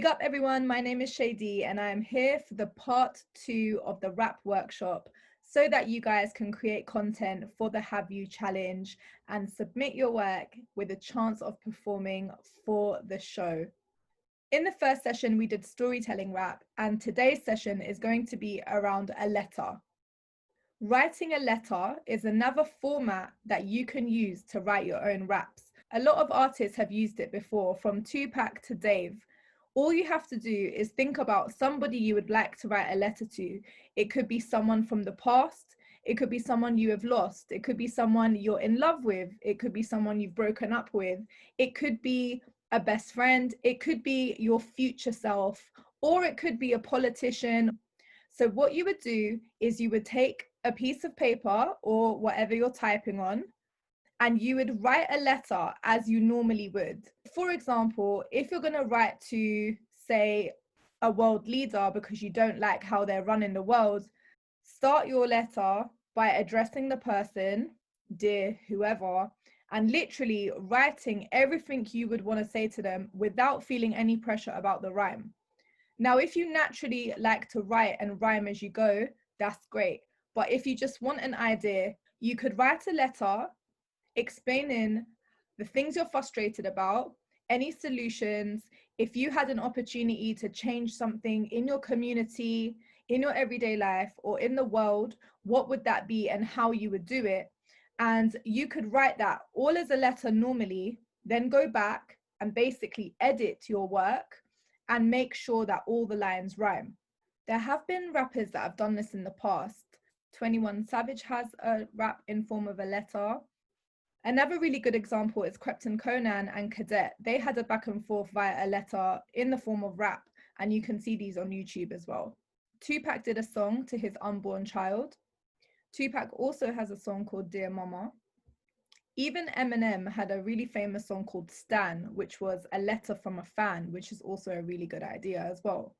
Big up everyone, my name is Shay D and I am here for the part 2 of the rap workshop so that you guys can create content for the Have You challenge and submit your work with a chance of performing for the show. In the first session, we did storytelling rap, and today's session is going to be around a letter. Writing a letter is another format that you can use to write your own raps. A lot of artists have used it before, from Tupac to Dave. All you have to do is think about somebody you would like to write a letter to. It could be someone from the past. It could be someone you have lost. It could be someone you're in love with. It could be someone you've broken up with. It could be a best friend. It could be your future self, or it could be a politician. So what you would do is you would take a piece of paper or whatever you're typing on, and you would write a letter as you normally would. For example, if you're going to write to, say, a world leader because you don't like how they're running the world, start your letter by addressing the person, dear whoever, and literally writing everything you would want to say to them without feeling any pressure about the rhyme. Now, if you naturally like to write and rhyme as you go, that's great. But if you just want an idea, you could write a letter explaining the things you're frustrated about, any solutions. If you had an opportunity to change something in your community, in your everyday life, or in the world, what would that be and how you would do it? And you could write that all as a letter normally, then go back and basically edit your work and make sure that all the lines rhyme. There have been rappers that have done this in the past. 21 Savage has a rap in form of a letter. Another really good example is Krept and Konan and Cadet. They had a back and forth via a letter in the form of rap, and you can see these on YouTube as well. Tupac did a song to his unborn child. Tupac also has a song called Dear Mama. Even Eminem had a really famous song called Stan, which was a letter from a fan, which is also a really good idea as well.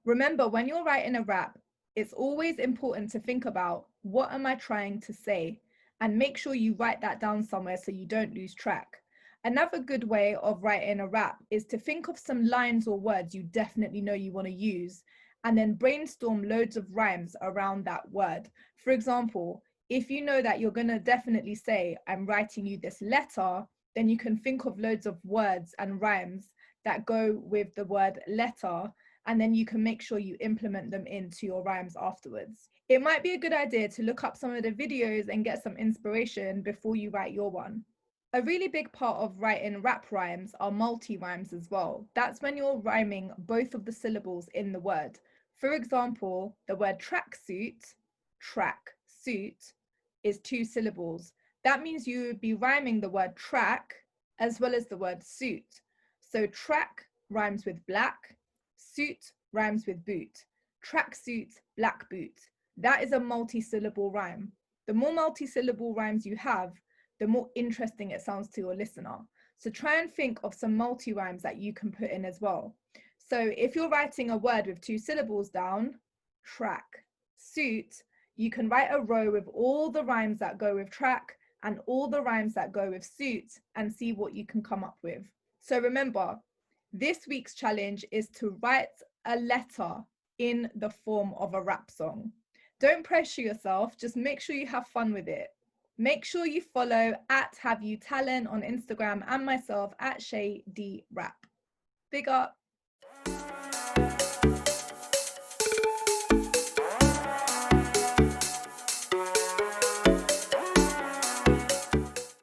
Remember, when you're writing a rap, it's always important to think about, what am I trying to say? And make sure you write that down somewhere so you don't lose track. Another good way of writing a rap is to think of some lines or words you definitely know you want to use, and then brainstorm loads of rhymes around that word. For example, if you know that you're going to definitely say, I'm writing you this letter, then you can think of loads of words and rhymes that go with the word letter, and then you can make sure you implement them into your rhymes afterwards. It might be a good idea to look up some of the videos and get some inspiration before you write your one. A really big part of writing rap rhymes are multi-rhymes as well. That's when you're rhyming both of the syllables in the word. For example, the word tracksuit, track suit, is 2 syllables. That means you would be rhyming the word track as well as the word suit. So track rhymes with black, suit rhymes with boot. Tracksuit, black boot. That is a multi-syllable rhyme. The more multi-syllable rhymes you have, the more interesting it sounds to your listener. So try and think of some multi-rhymes that you can put in as well. So if you're writing a word with 2 syllables down, track, suit, you can write a row with all the rhymes that go with track and all the rhymes that go with suit, and see what you can come up with. So remember, this week's challenge is to write a letter in the form of a rap song. Don't pressure yourself, just make sure you have fun with it. Make sure you follow @HaveYouTalent on Instagram and myself @Shay D Rap. Big up.